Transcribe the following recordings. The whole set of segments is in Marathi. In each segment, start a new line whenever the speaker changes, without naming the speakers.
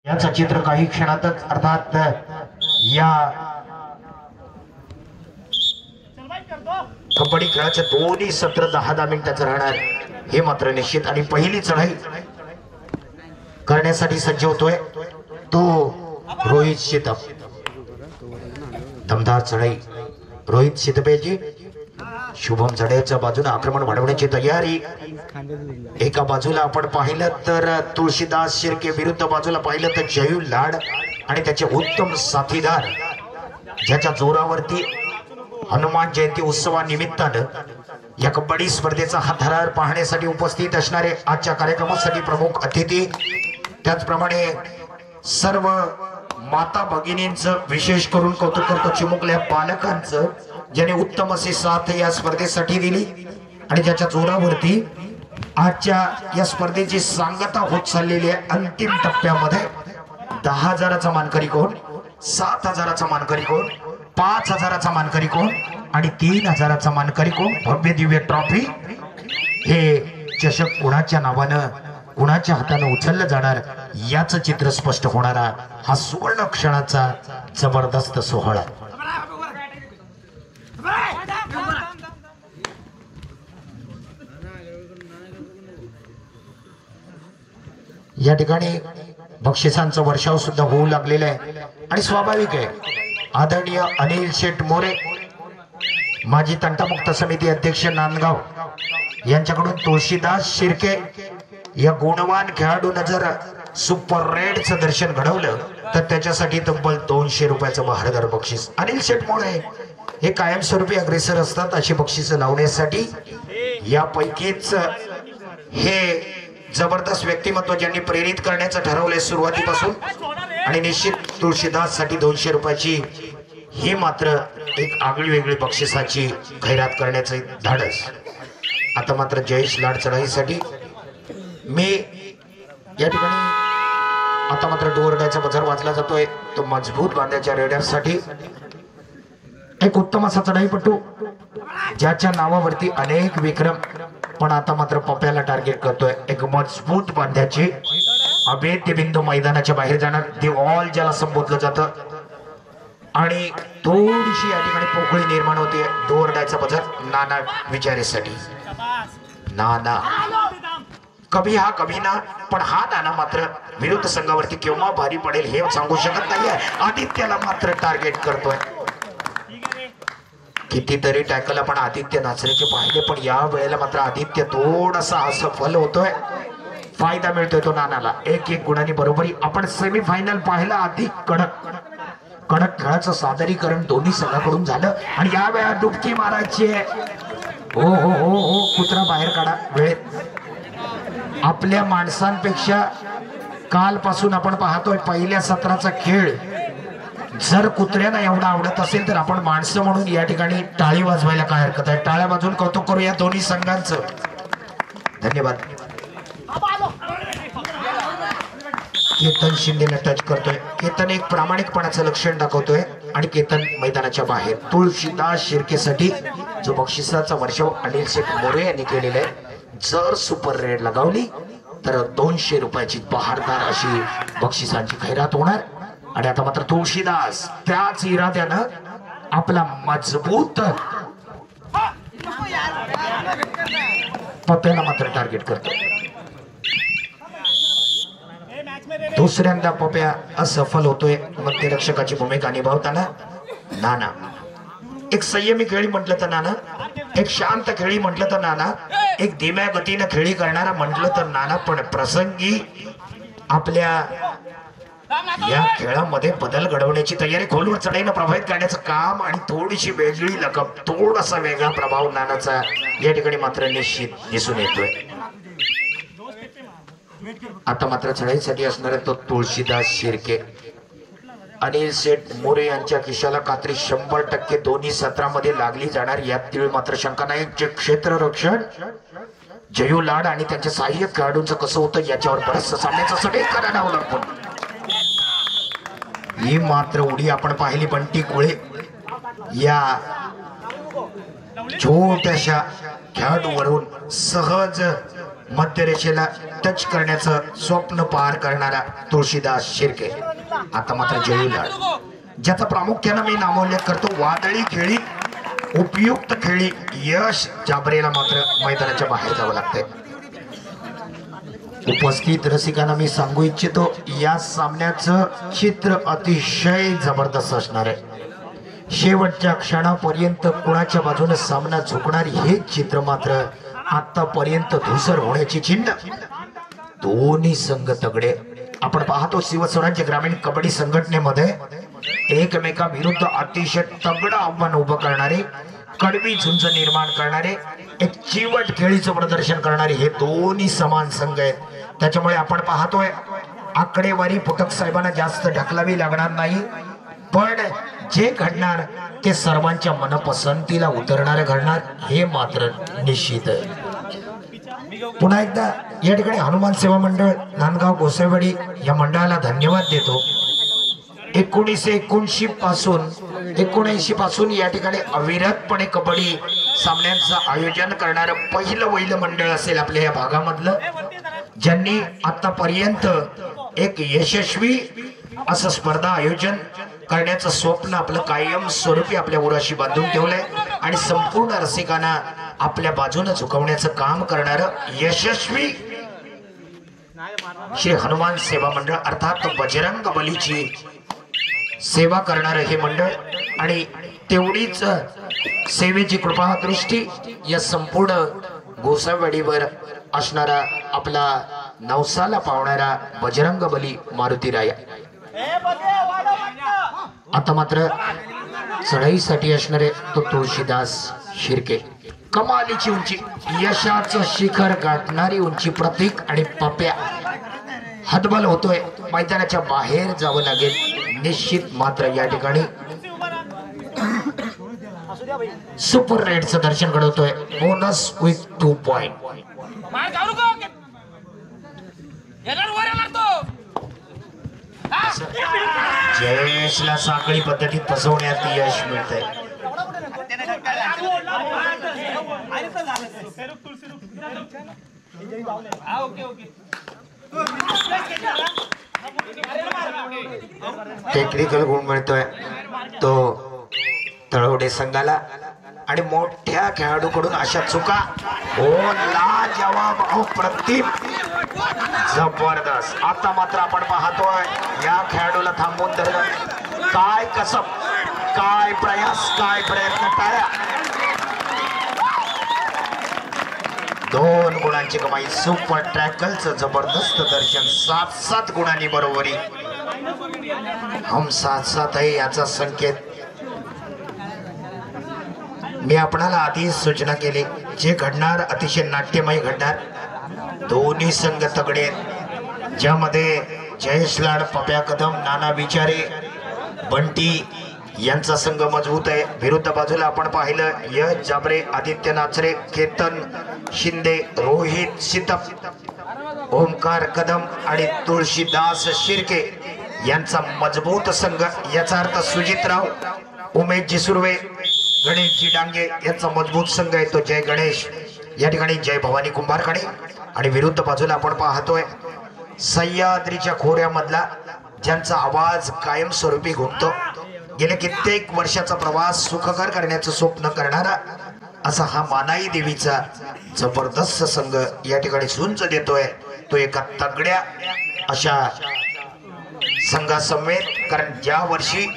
याचं चित्र काही क्षणातच अर्थात या कबड्डी खेळाचे दोन्ही सत्र 10-10 मिनिटाचं राहणार हे मात्र निश्चित। आणि पहिली चढाई करण्यासाठी सज्ज होतोय तो रोहित शितप। दमदार चढाई रोहित शितपेची। शुभम चढाईच्या बाजूने आक्रमण वाढवण्याची तयारी। एका बाजूला आपण पाहिलं तर तुळशीदास शिर्के, विरुद्ध बाजूला पाहिलं तर जयू लाड आणि त्याचे उत्तम साथीदार, ज्याच्या जोरावरती हनुमान जयंती उत्सवानिमित्तानं या कबड्डी स्पर्धेचा हा थरार पाहण्यासाठी उपस्थित असणारे आजच्या कार्यक्रमासाठी प्रमुख अतिथी, त्याचप्रमाणे सर्व माता भगिनींचं विशेष करून कौतुक करतो चिमुकल्या पालकांचं, ज्याने उत्तम अशी साथ या स्पर्धेसाठी दिली आणि ज्याच्या जोरावरती आजच्या या स्पर्धेची सांगता होत चाललेली आहे। अंतिम टप्प्यामध्ये 10,000चा मानकरी कोण, 7,000चा मानकरी कोण, 5,000चा मानकरी कोण आणि 3,000चा मानकरी कोण। भव्य दिव्य ट्रॉफी हे चषक कुणाच्या नावानं कुणाच्या हाताने उचललं जाणार याचं चित्र स्पष्ट होणारा हा सुवर्ण क्षणाचा जबरदस्त सोहळा। या ठिकाणी बक्षिसांचा वर्षाव सुद्धा होऊ लागलेला आहे आणि स्वाभाविक आहे आदरणीय अनिल शेठ मोरे, माजी तंटामुक्त समिती अध्यक्ष नांदगाव, यांच्याकडून तुळशीदास शिर्के या गुणवान खेळाडूने जर सुपर रेडचं दर्शन घडवलं तर त्याच्यासाठी तब्बल 200 रुपयाचं बहारदार बक्षीस। अनिल शेठ मोरे हे कायमस्वरूपी अग्रेसर असतात अशी बक्षिसं लावण्यासाठी। यापैकीच हे जबरदस्त व्यक्तिमत्व ज्यांनी प्रेरित करण्याचं ठरवलंय सुरुवातीपासून, आणि निश्चित तुळशीदास साठी 200 रुपयाची ही मात्र एक आगळी वेगळी बक्षिसाची खैरात करण्याचं धाडस। आता मात्र जयेश लाड चढाईसाठी मी या ठिकाणी आता मात्र डोरडाचा बजार वाचला जातोय तो मजबूत बांध्याच्या रेडरसाठी। एक उत्तम असा चढाईपटू ज्याच्या नावावरती अनेक विक्रम, पण आता मात्र पप्याला टार्गेट करतोय। एक मजबूत बांध्याची अभेद्य बिंदू मैदानाच्या बाहेर जाणार, दी ऑल ज्याला संबोधलं जातं, आणि थोडीशी या ठिकाणी पोकळी निर्माण होते। डोरडाचा बजार नाना विचारेसाठी, नाना कभी हा कभी ना, पण हा नाना मात्र विरुद्ध संघावरती केव्हा भारी पडेल हे सांगू शकत नाहीये। आदित्यला मात्र टार्गेट करतोय। कितीतरी टॅकल आपण आदित्य नाचरेचे पाहिले, पण या वेळेला मात्र आदित्य थोडासा असफल होतोय। फायदा मिळतोय तो नानाला 1-1 गुणांनी बरोबरी। आपण सेमीफायनल पाहिला, अधिक कडक कडक खेळाचं सादरीकरण दोन्ही संघाकडून झालं आणि या वेळा डुबकी मारायची आहे। हो हो हो हो, कुत्रा बाहेर काढा वेळेत। आपल्या माणसांपेक्षा कालपासून आपण पाहतोय पहिल्या सत्राचा खेळ जर कुत्र्यांना एवढा आवडत असेल तर आपण माणसं म्हणून या ठिकाणी टाळी वाजवायला काय हरकत आहे। टाळ्या वाजवून कौतुक करूया दोन्ही संघांचं। धन्यवाद। केतन शिंदेला टच करतोय। केतन एक प्रामाणिकपणाचं लक्षण दाखवतोय आणि केतन मैदानाच्या बाहेर। तुळशीदास शिर्केसाठी जो बक्षिसाचा वर्षाव अनिल शेठ मोरे यांनी केलेला आहे, जर सुपर रेड लगावली तर 200 रुपयाची बहारदार अशी बक्षिसांची खैरात होणार। आणि आता मात्र तुळशीदास त्याच इराद्यानं आपला मजबूत पप्याला मात्र टार्गेट करतो। दुसऱ्यांदा पप्या असफल होतोय मध्यरक्षकाची भूमिका निभावताना। नाना एक संयमी खेळी म्हटलं तर नाना, एक शांत खेळी म्हटलं तर नाना, एक धीम्या गतीनं खेळी करणारा म्हटलं तर नाना, पण प्रसंगी आपल्या या खेळामध्ये बदल घडवण्याची तयारी, खोलवर चढाईनं प्रभावित करण्याचं काम आणि थोडीशी वेगळी लकब, थोडासा वेगळा प्रभाव नानाचा या ठिकाणी मात्र निश्चित दिसून येतोय। आता मात्र चढाईसाठी असणारा तो तुळशीदास शिर्के। अनिल शेठ मोरे यांच्या खिशाला कात्री 100% दोन्ही सत्रामध्ये लागली जाणार यात तीळ मात्र शंका नाही। जे क्षेत्ररक्षण जयू लाड आणि त्यांच्या सहाय्यक खेळाडूंचं कसं होतं याच्यावर बरंच सामन्याचं सडेल करायला अवलंबून। ही मात्र उडी आपण पाहिली, बंटी कुळे या छोट्याशा खेळाडूवरून सहज मध्यरेषेला टच करण्याचं स्वप्न पार करणारा तुळशीदास शिर्के आता मात्र जयू ज्याचा प्रामुख्याने मी नामोल्लेख करतो. वादळी खेळी उपयुक्त खेळी यश जाबरेला मात्र मैदानाच्या बाहेर जावं लागतंय. उपस्थित रसिकांना मी सांगू इच्छितो या सामन्याचं चित्र अतिशय जबरदस्त असणार आहे. शेवटच्या क्षणापर्यंत कुणाच्या बाजूने सामना झुकणार हे चित्र मात्र आतापर्यंत धुसर होण्याची चिन्ह. दोन्ही संघ तगडे. आपण पाहतो शिवस्वराज्य ग्रामीण कबड्डी संघटनेमध्ये एकमेकाविरुद्ध अतिशय तगडं आव्हान उभं करणारे, कडवी झुंज निर्माण करणारे, एक चिवट खेळीचं प्रदर्शन करणारे हे दोन्ही समान संघ आहेत. त्याच्यामुळे आपण पाहतोय आकडेवारी पुटक साहेबांना जास्त ढकलावी लागणार नाही, पण जे घडणार ते सर्वांच्या मनपसंतीला उतरणारे घडणार हे मात्र निश्चित आहे. पुन्हा एकदा या ठिकाणी हनुमान सेवा मंडळ नांदगाव गोसाईवाडी या मंडळाला धन्यवाद देतो. 1979 पासून या ठिकाणी अविरतपणे कबड्डी सामन्यांचं आयोजन करणारं पहिलं मंडळ असेल आपल्या या भागामधलं, ज्यांनी आतापर्यंत एक यशस्वी असं स्पर्धा आयोजन करण्याचं स्वप्न आपलं कायम स्वरूपी आपल्या उराशी बांधून ठेवलंय आणि संपूर्ण रसिकांना आपल्या बाजूने झुकवण्याचं काम करणारं यशस्वी श्री हनुमान सेवा मंडळ अर्थात बजरंग बलीची सेवा करणारं हे मंडळ आणि तेवढीच सेवेची कृपा दृष्टी या संपूर्ण गोसाईवाडीवर असणारा आपला नवसाला पावणारा बजरंग बली मारुतीराया आता मात्र चढाईसाठी असणारे तो तुळशीदास शिर्के. कमालीची उंची, यशाचं शिखर गाठणारी उंची प्रतीक आणि पप्या हतबल होतोय. मैदानाच्या बाहेर जावं लागेल निश्चित. मात्र या ठिकाणी सुपर रेडचं दर्शन घडवतोय. Bonus with 2 point. जयेशला साखळी पद्धतीत फसवण्यात यश मिळतंय. टेक्निकल गुण मिळतोय तो तळवडे संघाला आणि मोठ्या खेळाडूकडून अशा चुका हो लाजवाब अप्रतिम जबरदस्त. आता मात्र आपण पाहतोय या खेळाडूला थांबवून धरलं. काय कसब, काय प्रयास, काय प्रयत्न टाळ्या. 2 गुणांची कमाई. सुपर ट्रॅकलचं जबरदस्त दर्शन. 7 गुणांनी बरोबरी. हम साथ आहे याचा संकेत मी आपणाला आधीच सूचना केली. जे घडणार अतिशय नाट्यमय घडणार. दोन्ही संघ तगडे ज्यामध्ये जयेश लाड, पप्या कदम, नाना विचारे, बंटी यांचा संघ मजबूत आहे. विरुद्ध बाजूला आपण पाहिलं यश जाबरे, आदित्य नाचरे, केतन शिंदे, रोहित सितप, ओमकार कदम आणि तुळशीदास शिर्के यांचा मजबूत संघ. याचा अर्थ सुजितराव, उमेशजी सुर्वे, गणेशजी डांगे यांचा मजबूत संघ आहे तो जय गणेश. या ठिकाणी जय भवानी कुंभारकडे. आणि विरुद्ध बाजूला आपण पाहतोय सह्याद्रीच्या खोऱ्यामधला ज्यांचा आवाज कायमस्वरूपी घुमतो, गेल्या कित्येक वर्षाचा प्रवास सुखकर करण्याचं स्वप्न करणारा असा हा मानाई देवीचा जबरदस्त संघ या ठिकाणी झुंज देतोय. तो एका तगड्या अशा संघासमेत, कारण ज्या वर्षी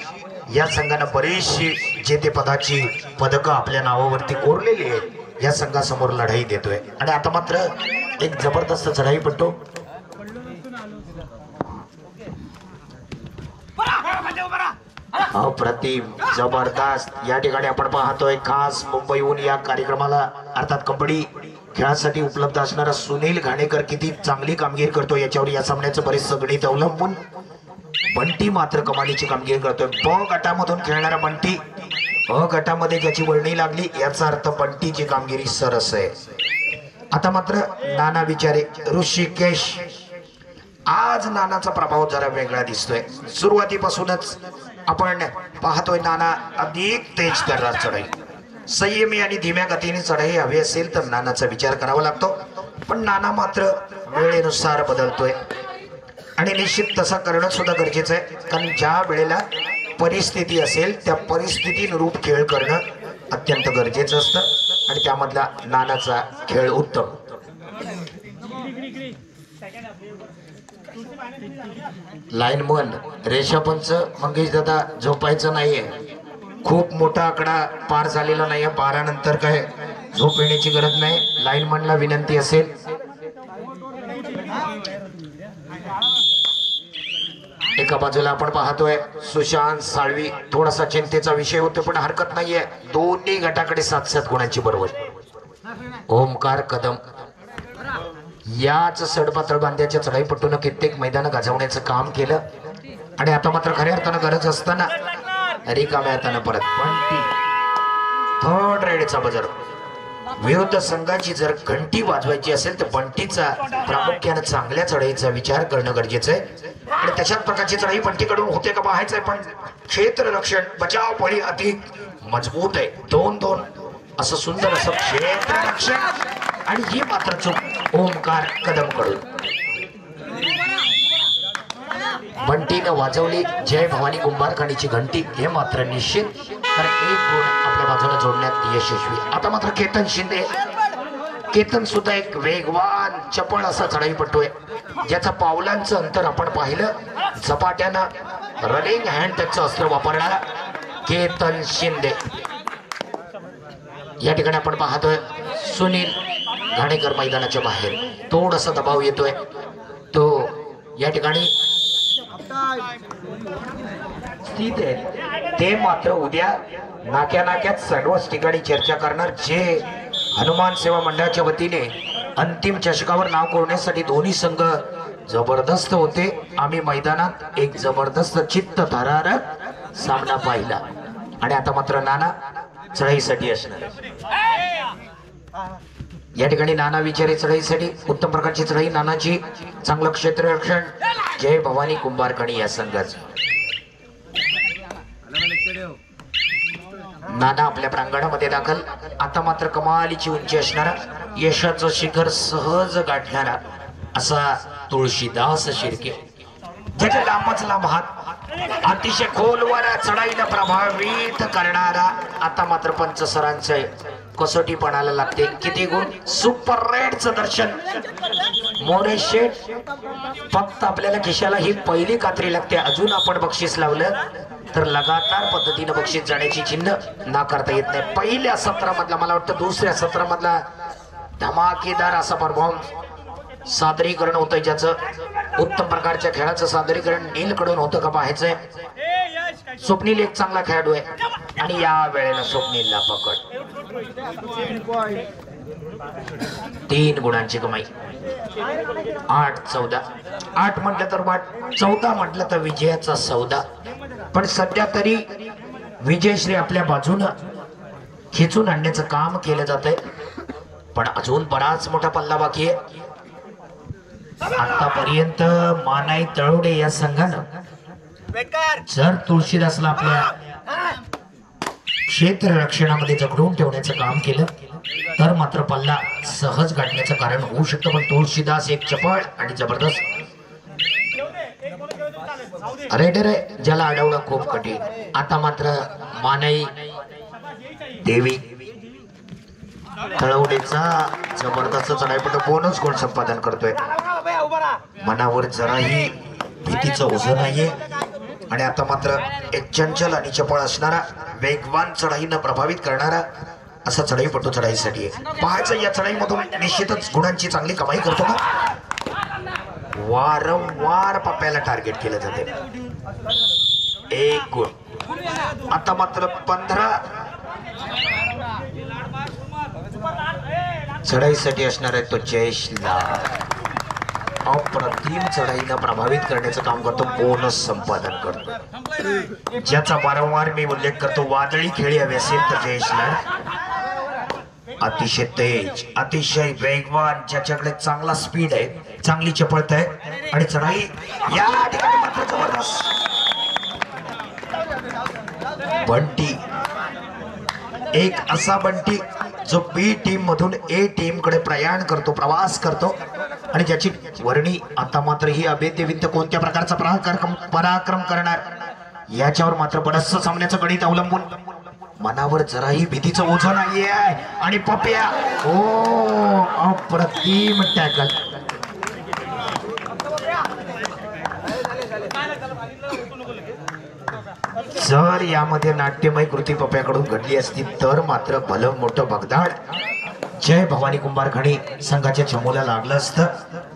या संघानं बरीचशी जेतेपदाची पदकं आपल्या नावावरती कोरलेली आहेत, या संघासमोर लढाई देतोय. आणि आता मात्र एक जबरदस्त चढाई पडतो. अप्रतिम जबरदस्त. या ठिकाणी आपण पाहतोय खास मुंबईहून या कार्यक्रमाला अर्थात कबड्डी खेळासाठी उपलब्ध असणारा सुनील घाणेकर किती चांगली कामगिरी करतो याच्यावर या सामन्याचं बरेच गणित अवलंबून. बंटी मात्र कमालीची कामगिरी करतोय. ब गटामधून खेळणारा बंटी अ गटामध्ये ज्याची वर्णी लागली याचा अर्थ बंटीची कामगिरी सरस आहे. आता मात्र नाना विचारे, ऋषिकेश. आज नानाचा प्रभाव जरा वेगळा दिसतोय. सुरुवातीपासूनच आपण पाहतोय नाना अधिक तेज दर्रात चढाई, संयमी आणि धीम्या गतीने चढाई हवी असेल तर नानाचा विचार करावा लागतो. पण नाना मात्र वेळेनुसार बदलतोय आणि निश्चित तसा करणं सुद्धा गरजेचं आहे, कारण ज्या वेळेला परिस्थिती असेल त्या परिस्थितीनुरूप खेळ करणं अत्यंत गरजेचं असतं आणि त्यामधला नानाचा खेळ उत्तम. लाईनमन रेषापंच मंगेश दादा झोपायचं नाहीये, खूप मोठा आकडा पार झालेला नाहीये, 12 नंतर काय झोप येण्याची गरज नाही. लाईनमनला विनंती असेल. एका बाजूला आपण पाहतोय सुशांत साळवी, थोडासा चिंतेचा विषय होतो पण हरकत नाहीये, दोन्ही गटाकडे 7-7 गुणांची बरोबर. ओमकार कदम याच सडपातळ बांध्याच्या चढाईपटून कित्येक मैदान गाजवण्याचं काम केलं आणि आता मात्र खऱ्या अर्थानं गरज असताना रिकाम्या हातानं परत बंटी. Third रेडचा buzzer. विरुद्ध संघाची जर घंटी वाजवायची असेल तर बंटीचा प्रामुख्याने चांगल्या चढाईचा विचार करणं गरजेचं आहे आणि तशाच प्रकारची चढाई बंटीकडून होते का पाहायचंय. पण क्षेत्ररक्षण बचाव फळी अधिक मजबूत आहे, 2-2 असं सुंदर असं क्षेत्ररक्षण आणि ही मात्र चूक ओमकार कदम कडून. बंटीनं वाजवली जय भवानी कुंभारखानीची घंटी, हे मात्र निश्चित कारण 1 गुण आपल्या बाजूला जोडण्यात यशस्वी. आता मात्र केतन शिंदे, केतन सुद्धा एक वेगवान चपळ असा चढाईपटू आहे, ज्याचा पावलांचं अंतर आपण पाहिलं. झपाट्यानं रनिंग हँड टचचं अस्त्र वापरणारा केतन शिंदे. या ठिकाणी आपण पाहतोय सुनील घाणेकर मैदानाच्या बाहेर, थोडासा दबाव येतोय तो या ठिकाणी स्थित आहे. ते मात्र उद्या नाक्यात सर्वच ठिकाणी चर्चा करणार. जे हनुमान सेवा मंडळाच्या वतीने अंतिम चषकावर नाव कोरण्यासाठी दोन्ही संघ जबरदस्त होते, आम्ही मैदानात एक जबरदस्त चित्तथरारक सामना पाहिला आणि आता मात्र नाना चढाईसाठी असणार. या ठिकाणी नाना विचारे चढाईसाठी उत्तम प्रकारची चढाई नानाची, चांगलं क्षेत्ररक्षण जय भवानी कुंभारखानी या संघाचं. नाना आपल्या प्रांगणामध्ये दाखल. आता मात्र कमालीची उंची असणारा, यशाचं शिखर सहज गाठणारा असा तुळशीदास शिर्के, ज्याच्या लांबच लांब हात, अतिशय खोलवर चढाईला प्रभावित करणारा. आता मात्र पंच सरांचे कसोटीपणाला लागते. किती गुण, सुपर रेडचं दर्शन. मोरे शेठ फक्त आपल्याला खिशाला ही पहिली कात्री लागते, अजून आपण बक्षीस लावलं तर लगातार पद्धतीने बक्षीस जाण्याची चिन्ह नाकारता येत नाही. पहिल्या सत्रामधला, मला वाटतं दुसऱ्या सत्रामधला धमाकेदार असा परफॉर्मन्स सादरीकरण होतं, ज्याचं उत्तम प्रकारच्या खेळाचं सादरीकरण नीलकडून होतं का पाहायचंय. स्वप्नील एक चांगला खेळाडू आहे आणि या वेळेला स्वप्नीलला पकड. 3 गुणांची कमाई. 8-14, 8 म्हटलं तर 14 म्हटलं तर विजयाचा सौदा. पण सध्या तरी विजयश्री आपल्या बाजूनं खेचून आणण्याचं काम केलं जात आहे, पण अजून बराच मोठा पल्ला बाकी आहे. आतापर्यंत मानाई तळवडे या संघानं जर तुळशीदासला आपल्या क्षेत्र रक्षणामध्ये जगडून ठेवण्याचं काम केलं तर मात्र पल्ला सहज गाठण्याचं कारण होऊ शकतं. पण तुळशीदास एक चपळ आणि जबरदस्त रेडर आहे, ज्याला अडवणं खूप कठीण. आता मात्र मानाई देवी तळवडेचा जबरदस्त चढाईपटू बोनस गोल संपादन करतोय. मनावर जराही भीतीचं ओझं नाहीये आणि आता मात्र एक चंचल आणि चपळ असणारा, वेगवान चढाईनं प्रभावित करणारा असा चढाईपटू चढाईसाठी पाहायचं. या चढाईमधून निश्चितच गुणांची चांगली कमाई करतो का. वारंवार पप्प्याला टार्गेट केलं जाते. 1 गुण. आता मात्र 15 चढाईसाठी असणार आहे तो जयेशला. अप्रतिम चढाईनं प्रभावित करण्याचं काम करतो, बोनस संपादन करतो. ज्याचा वारंवार मी उल्लेख करतो, वादळी खेळी हवी असेल तर जयेशला. अतिशय तेज, अतिशय वेगवान, ज्याच्याकडे चांगला स्पीड आहे, चांगली चपळता आहे आणि चढाई या ठिकाणी मात्र जबरदस्त. बंटी एक असा बंटी जो बी टीम मधून ए टीम कडे प्रयाण करतो, प्रवास करतो आणि ज्याची वर्णी आता मात्र ही अभेद्य विंत कोणत्या प्रकारचा पराक्रम करणार याच्यावर मात्र बरचसं सामन्याचं गणित अवलंबून. मनावर जराही भीतीचं ओझं नाहीये आणि पप्या ओ अप्रतिम टॅकल. जर यामध्ये नाट्यमय कृती पप्याकडून घडली असती तर मात्र भलं मोठं बगदाड जय भवानी कुंभारखणी संघाच्या चमूला लागलं असतं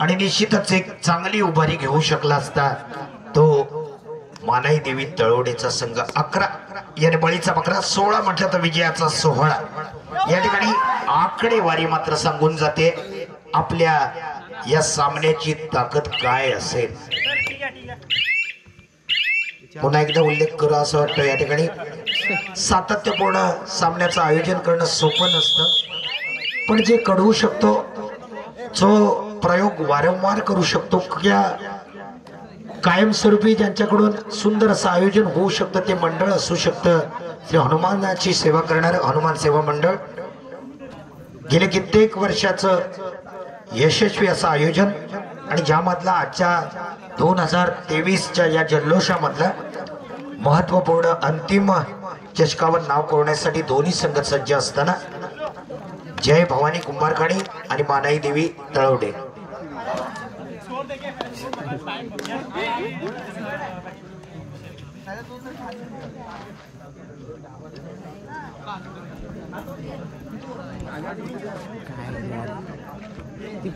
आणि निश्चितच एक चांगली उभारी घेऊ शकला असता तो मानाई देवी तळवडेचा संघ. 11 याने बळीचा बकरा, 16 म्हटलं तर विजयाचा सोहळा. या ठिकाणी आकडेवारी मात्र सांगून जाते आपल्या या सामन्याची ताकद काय असेल. पुन्हा एकदा उल्लेख करू असं वाटतं या ठिकाणी सातत्यपूर्ण सामन्याचं आयोजन करणं सोपं नसतं, पण जे घडवू शकतो, जो प्रयोग वारंवार करू शकतो, कायमस्वरूपी ज्यांच्याकडून सुंदर असं आयोजन होऊ शकतं ते मंडळ असू शकतं श्री हनुमानाची सेवा करणारं हनुमान सेवा मंडळ. गेले कित्येक वर्षाचं यशस्वी असं आयोजन आणि ज्यामधला आजच्या 2023च्या या जल्लोषामधला महत्वपूर्ण अंतिम चषकावर नाव कोरण्यासाठी दोन्ही संघ सज्ज असताना जय भवानी कुंभारखणी आणि मानाई देवी तळवडे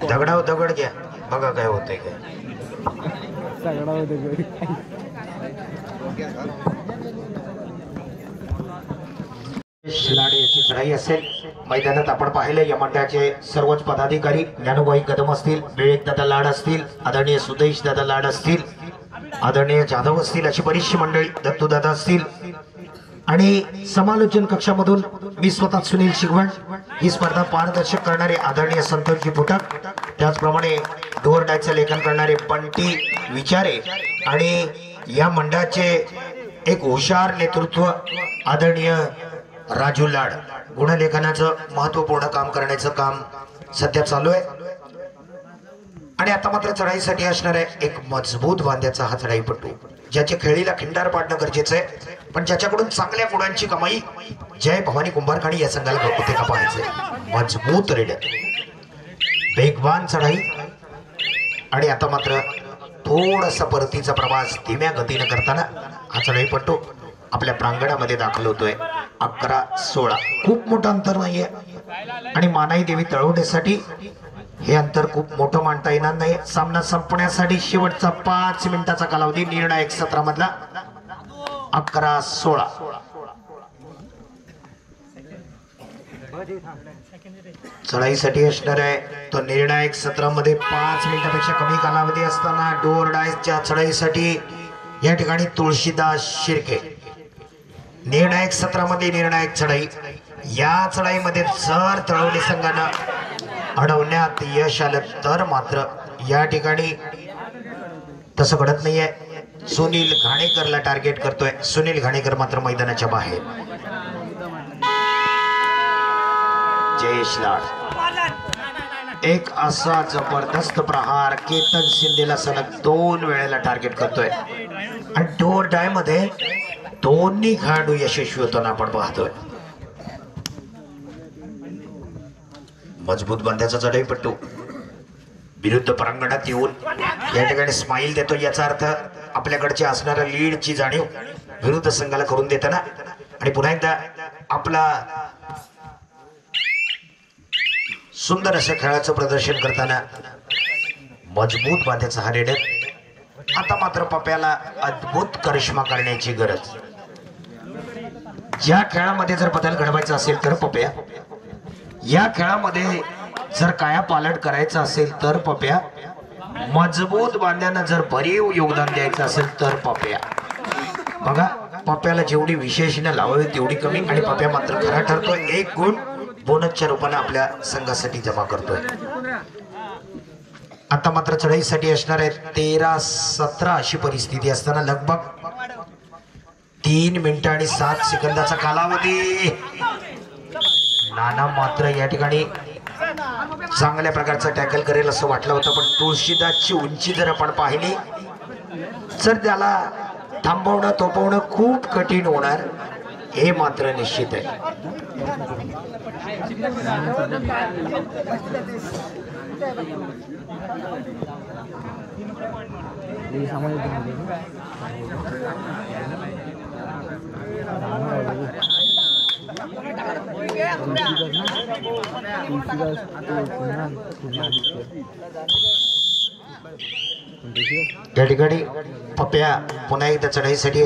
दगडाव दगड घ्या बघा काय होतंय काय. शिलाडे याची चढाई असेल. मैदानात आपण पाहिले या मंडळाचे सर्वच पदाधिकारी ज्ञानोबाई कदम असतील, विवेक दादा लाड असतील, आदरणीय सुदेश दादा लाड असतील, आदरणीय जाधव असतील, अशी बरीचशी मंडळी, दत्तू दादा असतील. आणि समालोचन कक्षामधून मी स्वतः सुनील शिगवण ही स्पर्धा पारदर्शक करणारे आदरणीय संतोषजी फुटक, त्याचप्रमाणे डोर डायचं लेखन करणारे पंटी विचारे आणि या मंडळाचे एक हुशार नेतृत्व आदरणीय राजू लाड. गुणलेखनाचं महत्वपूर्ण काम करण्याचं काम सध्या चालू आहे. आणि आता मात्र चढाईसाठी असणार आहे एक मजबूत बांध्याचा हा चढाईपटू, ज्याच्या खेळीला खिंडार पाडणं गरजेचं आहे, पण ज्याच्याकडून चांगल्या गुणांची कमाई जय भवानी कुंभारखणी या संघाला होते का पाहायचंय. मजबूत रेडर, वेगवान चढाई आणि आता मात्र थोडासा परतीचा प्रवास धीम्या गतीने करताना हा चढाईपटू आपल्या प्रांगणामध्ये दाखल होतोय. 11-16 खूप मोठं अंतर नाहीये आणि मानाई देवी तळवडेसाठी हे अंतर खूप मोठं मानता येणार नाही. सामना संपण्यासाठी शेवटचा 5 मिनिटाचा कालावधी निर्णायक सत्रामधला 11-16. चढाईसाठी असणार आहे तो निर्णायक सत्रामध्ये 5 मिनिटापेक्षा कमी कालावधी असताना डोर डायसच्या चढाईसाठी या ठिकाणी तुळशीदास शिर्के. निर्णायक सत्रामध्ये निर्णायक चढाई, या चढाईमध्ये जर तळवडे संघानं अडवण्यात यश आलं तर मात्र या ठिकाणी तसं घडत नाहीये. सुनील घाणेकरला टार्गेट करतोय. सुनील घाणेकर मात्र मैदानाच्या बाहेर. जयेश लाड एक असा जबरदस्त प्रहार केतन शिंदेला सलग 2 वेळेला टार्गेट करतोय आणि डोर डाय मध्ये दोन्ही खेळाडू यशस्वी होताना आपण पाहतोय. मजबूत बांध्याचा चढाईपट्टू विरुद्ध प्रांगणात येऊन या ठिकाणी स्माइल देतो, याचा अर्थ आपल्याकडची असणाऱ्या लीडची जाणीव विरुद्ध संघाला करून देताना आणि पुन्हा एकदा आपला सुंदर असं खेळाचं प्रदर्शन करताना मजबूत बांध्याचा हा रेडर. आता मात्र पप्याला अद्भुत करिश्मा करण्याची गरज. ज्या खेळामध्ये जर बदल घडवायचा असेल तर पप्या, या खेळामध्ये जर काया पालट करायचं असेल तर पप्या, मजबूत बांध्यानं जर भरीव योगदान द्यायचं असेल तर पप्या. बघा पप्याला जेवढी विशेषणं लावावी तेवढी कमी आणि पप्या मात्र खरा ठरतोय. 1 गुण बोनसच्या रूपाने आपल्या संघासाठी जमा करतोय. आता मात्र चढाईसाठी असणार आहे 13-17 अशी परिस्थिती असताना लगभग 3 मिनिटं आणि 7 सेकंदाचा कालावधी. नाना मात्र या ठिकाणी चांगल्या प्रकारचा टॅकल करेल असं वाटलं होतं, पण तुळशीदासची उंची जर आपण पाहिली तर त्याला थांबवणं तोपवणं खूप कठीण होणार हे मात्र निश्चित आहे. या ठिकाणी पप्या पुन्हा एकदा चढाईसाठी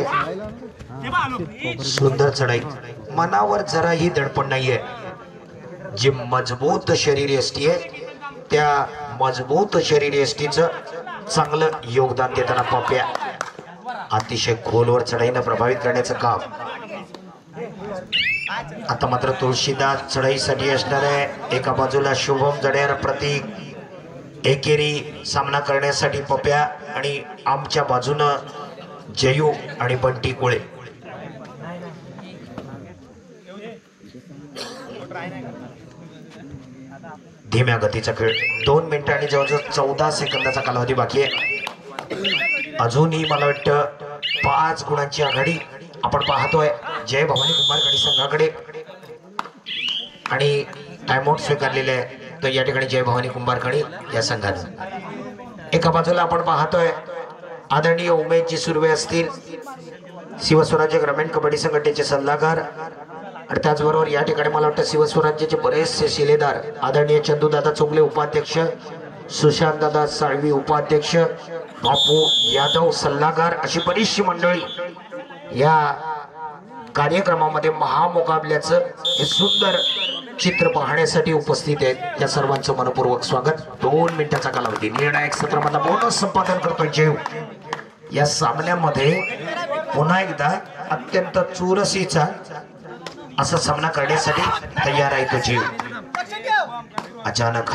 सुंदर चढाई. मनावर जराही दडपण नाहीये. जी मजबूत शरीर यष्टी आहे त्या मजबूत शरीर यष्टीचं चांगलं योगदान देताना पप्या अतिशय खोलवर चढाईनं प्रभावित करण्याचं काम. आता मात्र तुळशीदास चढाईसाठी असणार आहे. एका बाजूला शुभम जडेर प्रतीक एकेरी सामना करण्यासाठी पप्या आणि आमच्या बाजूनं जयू आणि बंटी कोळे. धीम्या गतीचा खेळ. 2 मिनिटं आणि जवळजवळ 14 सेकंदाचा कालावधी बाकी आहे. अजूनही मला वाटतं 5 गुणांची आघाडी आपण पाहतोय जय भवानी कुंभारकणी संघाकडे आणि टाइमआउट स्वीकारलेले आहे तर या ठिकाणी जय भवानी कुंभारकणी या संघाने. एका बाजूला आपण पाहतोय आदरणीय उमेशजी सुर्वे असतील, शिवस्वराज्य ग्रामीण कबड्डी संघटनेचे सल्लागार आणि त्याचबरोबर या ठिकाणी मला वाटतं शिवस्वराज्याचे बरेचसे शिलेदार आदरणीय चंदूदादा चोगले उपाध्यक्ष, सुशांत दादा साळवी उपाध्यक्ष, बापू यादव सल्लागार अशी बरीचशी मंडळी या कार्यक्रमामध्ये महामुकाबल्याचं हे सुंदर चित्र पाहण्यासाठी उपस्थित आहेत. त्या सर्वांचं मनपूर्वक स्वागत. 2 मिनिटाचा कालावधी. निर्णायक सत्रामधला बोनस संपादन करतोय जयू. या सामन्यामध्ये पुन्हा एकदा अत्यंत चुरशीचा असा सामना करण्यासाठी तयार आहे तो जीव. अचानक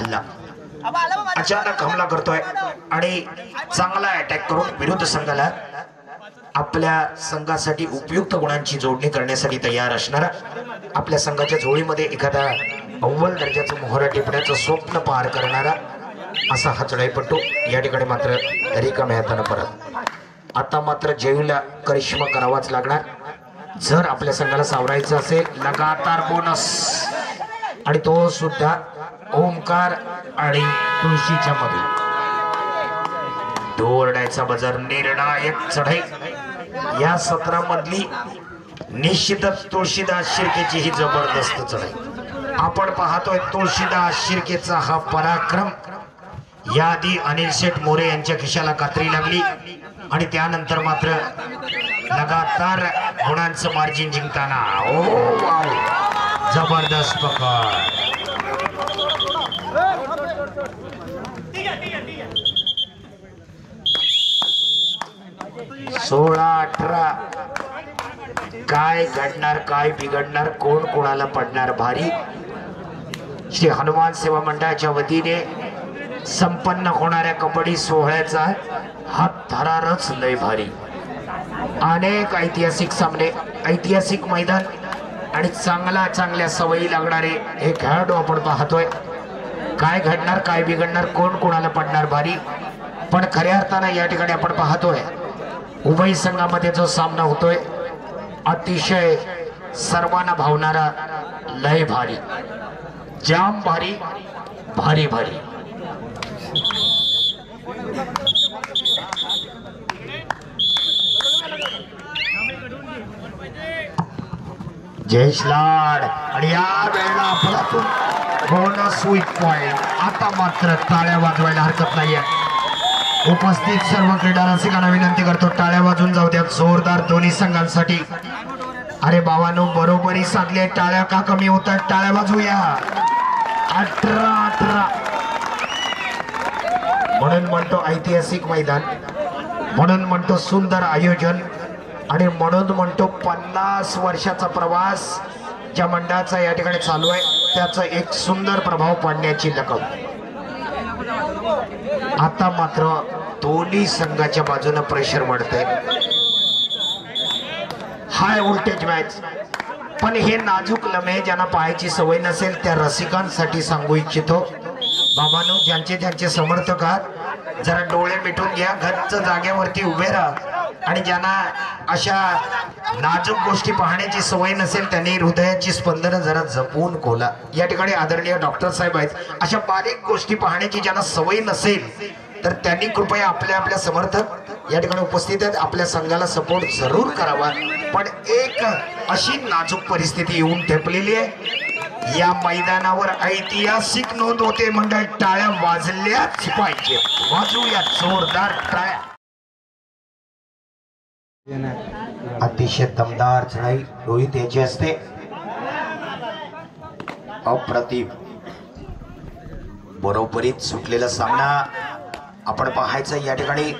हमला करतोय आणि चांगला अटॅक करून विरुद्ध संघाला आपल्या संघासाठी उपयुक्त गुणांची जोडणी करण्यासाठी तयार असणारा, आपल्या संघाच्या जोडीमध्ये एखादा अव्वल दर्जाचं मोहरा टिपण्याचं स्वप्न पार करणारा असा हा चढाईपटू या ठिकाणी मात्र रिकाम्या हातानं परत. आता मात्र जयूला करिश्मा करावाच लागणार जर आपल्या संघाला सावरायचं असेल. लगातार बोनस आणि तो सुद्धा ओमकार आणि तुळशीच्या मध्ये. दोरड्याचा बाजार. निर्णायक चढाई या सत्रामधली निश्चितच तुळशीदास शिर्केची ही जबरदस्त चढाई आपण पाहतोय. तुळशीदास शिर्केचा हा पराक्रम याआधी अनिल शेठ मोरे यांच्या खिशाला कात्री लागली आणि त्यानंतर मात्र लगातार गुणांचं मार्जिन जिंकताना ओ वाव जबरदस्त पकड. सोळा 18 काय घडणार, काय बिघडणार, कोण कोणाला पडणार भारी. श्री हनुमान सेवा मंडळाच्या वतीने संपन्न होणाऱ्या कबड्डी सोहळ्याचा हा थरारच लय भारी. अनेक ऐतिहासिक सामने, ऐतिहासिक मैदान आणि चांगल्या सवयी लागणारे हे खेळाडू आपण पाहतोय. काय घडणार, काय बिघडणार, कोण कोणाला पडणार भारी. पण खऱ्या अर्थानं या ठिकाणी आपण पाहतोय उभय संघामध्ये जो सामना होतोय अतिशय सर्वांना भावणारा लय भारी, जाम भारी, भारी भारी. जयेश लाड आणि या वेळेला आपल्यातून बोनस विक पॉइंट. आता मात्र टाळ्या वाजवायला हरकत नाहीये. उपस्थित सर्व क्रीडा रसिकांना विनंती करतो टाळ्या वाजून जाऊ द्या जोरदार दोन्ही संघांसाठी. अरे बाबांनो बरोबरी साधले, टाळ्या का कमी होतात, टाळ्या वाजवूया. 18-18 म्हणून म्हणतो ऐतिहासिक मैदान, म्हणून म्हणतो सुंदर आयोजन आणि म्हणून म्हणतो 50 वर्षाचा प्रवास ज्या मंडळाचा या ठिकाणी चालू आहे त्याचा एक सुंदर प्रभाव पाडण्याची लकब. आता मात्र दोन्ही संघाच्या बाजूने प्रेशर वाढतंय. High voltage match. पण हे नाजूक लम्हे ज्यांना पाहायची सवय नसेल त्या रसिकांसाठी सांगू इच्छितो बाबांनो, ज्यांचे समर्थक आहात जरा डोळे मिटून घ्या, गच्च जागेवरती उभे राहा आणि ज्यांना अशा नाजूक गोष्टी पाहण्याची सवय नसेल त्यांनी हृदयाची स्पंदनं जरा जपून खोला। या ठिकाणी आदरणीय डॉक्टर साहेब आहेत, अशा बारीक गोष्टी पाहण्याची ज्यांना सवय नसेल तर त्यांनी कृपया आपल्या समर्थक या ठिकाणी उपस्थित आहेत, आपल्या संघाला सपोर्ट जरूर करावा। पण एक अशी नाजूक परिस्थिती येऊन ठेपलेली आहे, या मैदानावर ऐतिहासिक नोंद होते मंडळ, टाळ्या वाजल्याच पाहिजे, वाजूया जोरदार टाळ्या। अतिशय दमदार चढाई रोहित याची असते, अप्रतिम बरोबरीत सुटलेला सामना आपण पाहायचा या ठिकाणी।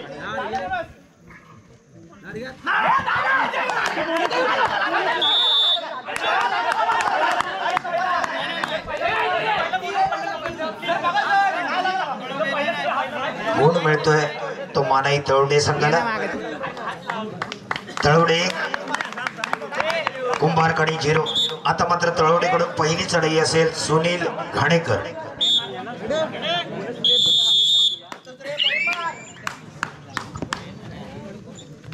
गुण मिळतोय तो मानाई तळवडे संघाला। तळवडे कुंभारकडे 0। आता मात्र तळवडेकडून पहिली चढाई असेल सुनील घाणेकर।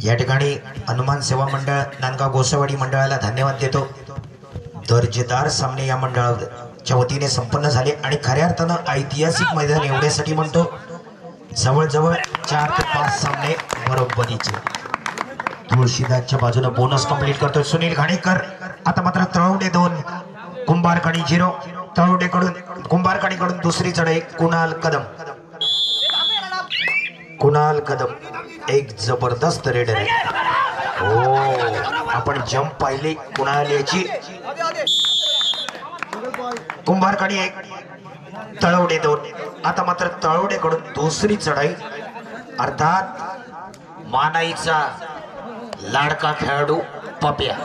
या ठिकाणी हनुमान सेवा मंडळ नांदगाव गोसावाडी मंडळाला धन्यवाद देतो। दर्जेदार सामने या मंडळाच्या वतीने संपन्न झाले आणि खऱ्या अर्थानं ऐतिहासिक मैदान एवढ्यासाठी म्हणतो, जवळजवळ 4 ते 5 सामने बरोबरीचे। तुळशीदासच्या बाजूने बोनस कंप्लीट करतोय सुनील घाणेकर। आता मात्र तळवडे 2 कुंभारकडे 0। तळवडेकडून कुंभारकडीकडून दुसरी चढाई कुणाल कदम। कुणाल कदम एक जबरदस्त रेडर आहे। हो, आपण जंप पाहिली कुणाल याची। कुंभारकडे 1 तळवडे 2। आता मात्र तळवडेकडून दुसरी चढाई, अर्थात मानाईचा लाडका खेळाडू पप्या।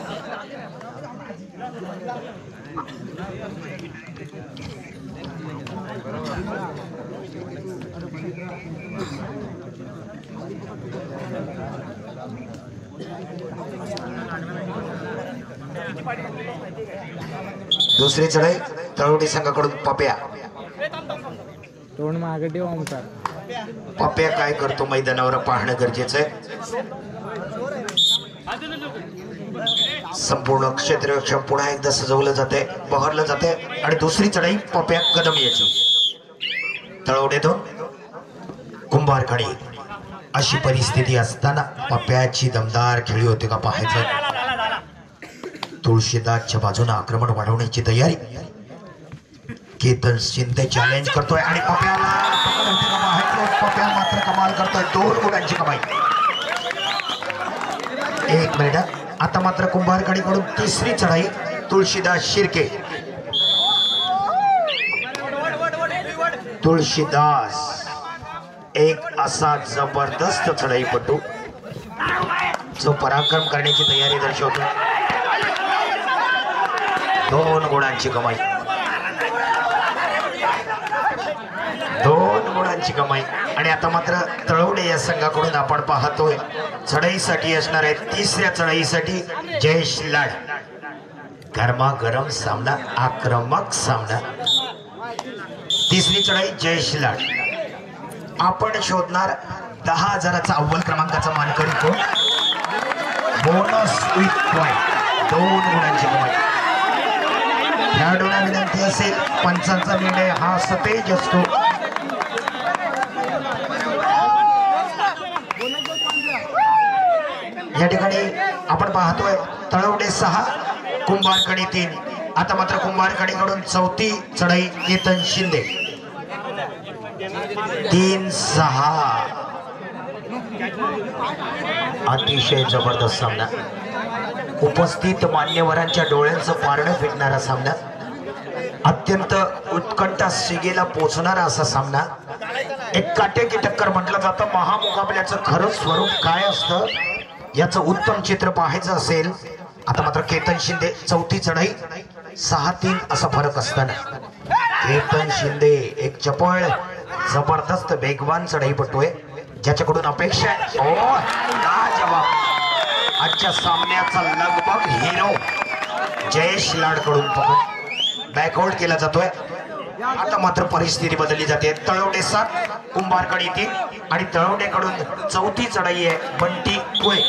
दुसरी चढाई तळवडी संघाकडून पप्या। पप्या काय करतो मैदानावर पाहणं गरजेचं आहे। संपूर्ण क्षेत्ररक्षण पुन्हा एकदा सजवलं जाते, बहरलं जाते आणि दुसरी चढाई पप्या कदम याची। तळवडे 2 कुंभारकडे अशी परिस्थिती असताना पप्याची दमदार खेळी होती का पाहायचं। तुळशीदासच्या बाजूने आक्रमण वाढवण्याची तयारी, केतन शिंदे चॅलेंज करतोय आणि पप्याला पप्या मात्र कमाल करतोय, 2 गुणांची कमाई। 1 मिनिट। आता मात्र कुंभारकडीकडून तिसरी चढाई तुळशीदास शिर्के। तुळशीदास एक असा जबरदस्त चढाईपटू जो पराक्रम करण्याची तयारी दर्शवतो, 2 गुणांची कमाई। 2 गुणांची कमाई। आणि आता मात्र तळवडे या संघाकडून आपण पाहतोय चढाईसाठी असणार आहे तिसऱ्या चढाईसाठी जयेश लाड। गरमागरम सामना, आक्रमक सामना। तिसरी चढाई जयेश लाड। आपण शोधणार 10,000चा अव्वल क्रमांकाचा मानकरी कोण, बोनस विथ पॉइंट, 2 गुणांची कमाई। खेळाडूंना विनंती असेल, पंचांचा निर्णय हा सतेज असतो। या ठिकाणी आपण पाहतोय तळवडे 6 कुंभारकडे 3। आता मात्र कुंभारकडीकडून चौथी चढाई केतन शिंदे। 3-6 अतिशय जबरदस्त सामना, उपस्थित मान्यवरांच्या डोळ्यांचं पारणं फिरणारा सामना, अत्यंत उत्कंठा शिगेला पोचणारा असा सामना। एक काटेकी टक्कर म्हटलं जातं। महामुकाबल्याचं खरं स्वरूप काय असतं याचं उत्तम चित्र पाहायचं असेल, आता मात्र केतन शिंदे चौथी चढाई 6-3 असा फरक असताना केतन शिंदे एक चपळ जबरदस्त वेगवान चढाईपटू आहे, ज्याच्याकडून अपेक्षा आहे जवाब आजच्या सामन्याचा लगभग हिरो जयेश लाडकडून पकड बॅकआउट केला जातोय. आता मात्र परिस्थिती बदलली जाते. तळवडे 7 कुंभारकडे येते आणि तळवडेकडून चौथी चढाई आहे बंटी कुळे.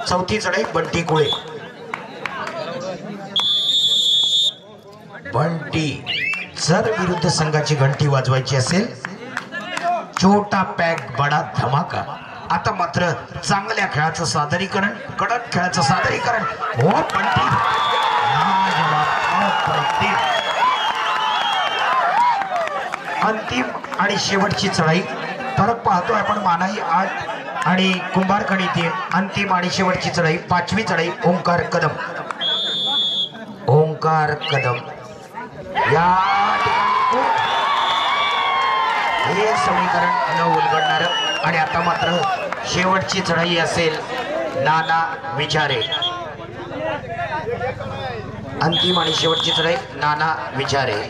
चौथी चढाई बंटी कुळे. बंटी जर विरुद्ध संघाची घंटी वाजवायची असेल छोटा पॅक बडा धमाका. आता मात्र चांगल्या खेळाचं सादरीकरण कडक खेळाचं सादरीकरण. हो बंटी अंतिम आणि शेवटची चढाई. फरक पाहतोय आपण मानाई 8 आणि कुंभारखणी 3. अंतिम आणि शेवटची चढाई 5वी चढाई ओंकार कदम. ओंकार कदम या हे समीकरण न उलगडणार. आणि आता मात्र शेवटची चढाई असेल नाना विचारे. अंतिम आणि शेवटची चढाई नाना विचारे.